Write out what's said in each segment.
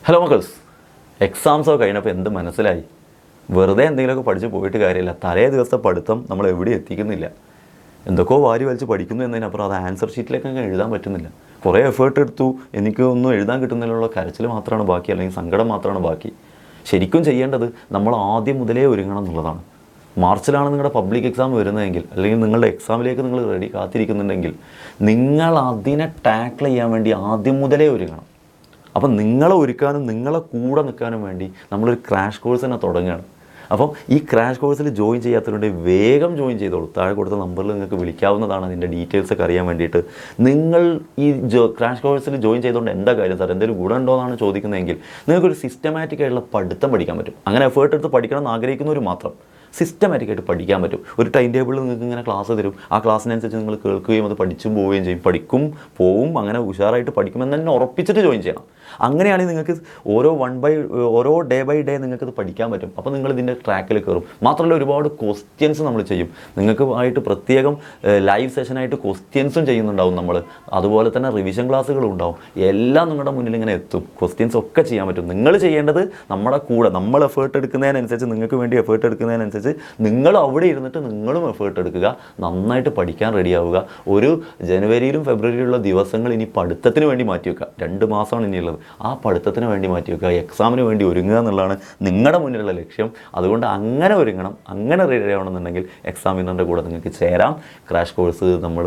Hello മക്കൾസ്, എക്സാംസൊക്കെ കഴിഞ്ഞപ്പോൾ എന്ത് മനസ്സിലായി? വെറുതെ എന്തെങ്കിലുമൊക്കെ പഠിച്ച് പോയിട്ട് കാര്യമില്ല. തലേ ദിവസത്തെ പഠിത്തം നമ്മൾ എവിടെ എത്തിക്കുന്നില്ല. എന്തൊക്കെയോ വാരി വലിച്ച് പഠിക്കുന്നു എന്നതിനപ്പുറം അത് ആൻസർ ഷീറ്റിലേക്ക് അങ്ങ് എഴുതാൻ പറ്റുന്നില്ല. കുറേ എഫേർട്ട് എടുത്തു, എനിക്ക് ഒന്നും എഴുതാൻ കിട്ടുന്നതിലുള്ള കരച്ചിൽ മാത്രമാണ് ബാക്കി, അല്ലെങ്കിൽ സങ്കടം മാത്രമാണ് ബാക്കി. ശരിക്കും ചെയ്യേണ്ടത് നമ്മൾ ആദ്യം മുതലേ ഒരുങ്ങണം എന്നുള്ളതാണ്. മാർച്ചിലാണ് നിങ്ങളുടെ പബ്ലിക് എക്സാം വരുന്നതെങ്കിൽ, അല്ലെങ്കിൽ നിങ്ങളുടെ എക്സാമിലേക്ക് നിങ്ങൾ റെഡി കാത്തിരിക്കുന്നുണ്ടെങ്കിൽ, നിങ്ങൾ അതിനെ ടാക്കിൾ ചെയ്യാൻ വേണ്ടി ആദ്യം മുതലേ ഒരുങ്ങണം. അപ്പം നിങ്ങളെ ഒരുക്കാനും നിങ്ങളെ കൂടെ നിൽക്കാനും വേണ്ടി നമ്മളൊരു ക്രാഷ് കോഴ്സ് തന്നെ തുടങ്ങുകയാണ്. അപ്പം ഈ ക്രാഷ് കോഴ്സിൽ ജോയിൻ ചെയ്യാത്തവരുണ്ട്, വേഗം ജോയിൻ ചെയ്തോളൂ. താഴെ കൊടുത്ത നമ്പറിൽ നിങ്ങൾക്ക് വിളിക്കാവുന്നതാണ് അതിൻ്റെ ഡീറ്റെയിൽസൊക്കെ അറിയാൻ വേണ്ടിയിട്ട്. നിങ്ങൾ ഈ ക്രാഷ് കോഴ്സിൽ ജോയിൻ ചെയ്തുകൊണ്ട് എന്താ കാര്യം സാർ, എന്തെങ്കിലും ഗുണമുണ്ടോ എന്നാണ് ചോദിക്കുന്നതെങ്കിൽ, നിങ്ങൾക്കൊരു സിസ്റ്റമാറ്റിക് ആയിട്ടുള്ള പഠിത്തം പഠിക്കാൻ പറ്റും. അങ്ങനെ എഫേർട്ട് എടുത്ത് പഠിക്കണം എന്ന് ആഗ്രഹിക്കുന്നവർ മാത്രം സിസ്റ്റമാറ്റിക്കായിട്ട് പഠിക്കാൻ പറ്റും. ഒരു ടൈം ടേബിളിൽ നിങ്ങൾക്ക് ഇങ്ങനെ ക്ലാസ് തരും. ആ ക്ലാസ്സിനനുസരിച്ച് നിങ്ങൾ കേൾക്കുകയും അത് പഠിച്ചും പോവുകയും ചെയ്യും. പഠിക്കും, പോവും, അങ്ങനെ ഉഷാറായിട്ട് പഠിക്കുമെന്ന് തന്നെ ഉറപ്പിച്ചിട്ട് ജോയിൻ ചെയ്യണം. അങ്ങനെയാണെങ്കിൽ നിങ്ങൾക്ക് ഓരോ ഡേ ബൈ ഡേ നിങ്ങൾക്കത് പഠിക്കാൻ പറ്റും. അപ്പോൾ നിങ്ങൾ ഇതിൻ്റെ ട്രാക്കിൽ കയറും. മാത്രമല്ല, ഒരുപാട് ക്വസ്റ്റ്യൻസ് നമ്മൾ ചെയ്യും. നിങ്ങൾക്ക് ആയിട്ട് പ്രത്യേകം ലൈവ് സെഷനായിട്ട് ക്വസ്റ്റ്യൻസും ചെയ്യുന്നുണ്ടാവും നമ്മൾ. അതുപോലെ തന്നെ റിവിഷൻ ക്ലാസ്സുകളും ഉണ്ടാവും. എല്ലാം നിങ്ങളുടെ മുന്നിൽ ഇങ്ങനെ എത്തും. ക്വസ്റ്റ്യൻസ് ഒക്കെ ചെയ്യാൻ പറ്റും. നിങ്ങൾ ചെയ്യേണ്ടത് നമ്മുടെ കൂടെ, നമ്മൾ എഫേർട്ട് എടുക്കുന്നതിനനുസരിച്ച്, നിങ്ങൾക്ക് വേണ്ടി എഫേർട്ട് എടുക്കുന്നതിനനുസരിച്ച് നിങ്ങൾ അവിടെ ഇരുന്നിട്ട് നിങ്ങളും എഫേർട്ട് എടുക്കുക. നന്നായിട്ട് പഠിക്കാൻ റെഡിയാവുക. ഒരു ജനുവരിയിലും ഫെബ്രുവരിയിലുള്ള ദിവസങ്ങൾ ഇനി പഠിത്തത്തിന് വേണ്ടി മാറ്റി വെക്കുക. 2 മാസമാണ് ഇനിയുള്ളത്. ആ പഠിത്തത്തിന് വേണ്ടി മാറ്റി വെക്കുക. എക്സാമിന് വേണ്ടി ഒരുങ്ങുക എന്നുള്ളതാണ് നിങ്ങളുടെ മുന്നിലുള്ള ലക്ഷ്യം. അതുകൊണ്ട് അങ്ങനെ ഒരുങ്ങണം. അങ്ങനെ റെഡി ആവണമെന്നുണ്ടെങ്കിൽ എക്സാം വിന്നറിൻ്റെ കൂടെ നിങ്ങൾക്ക് ചേരാം. ക്രാഷ് കോഴ്സ് നമ്മൾ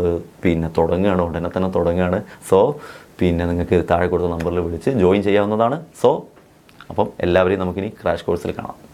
തുടങ്ങുകയാണ്, ഉടനെ തന്നെ തുടങ്ങുകയാണ്. സോ നിങ്ങൾക്ക് താഴെ കൊടുത്ത നമ്പറിൽ വിളിച്ച് ജോയിൻ ചെയ്യാവുന്നതാണ്. അപ്പം എല്ലാവരെയും നമുക്കിനി ക്രാഷ് കോഴ്സിൽ കാണാം.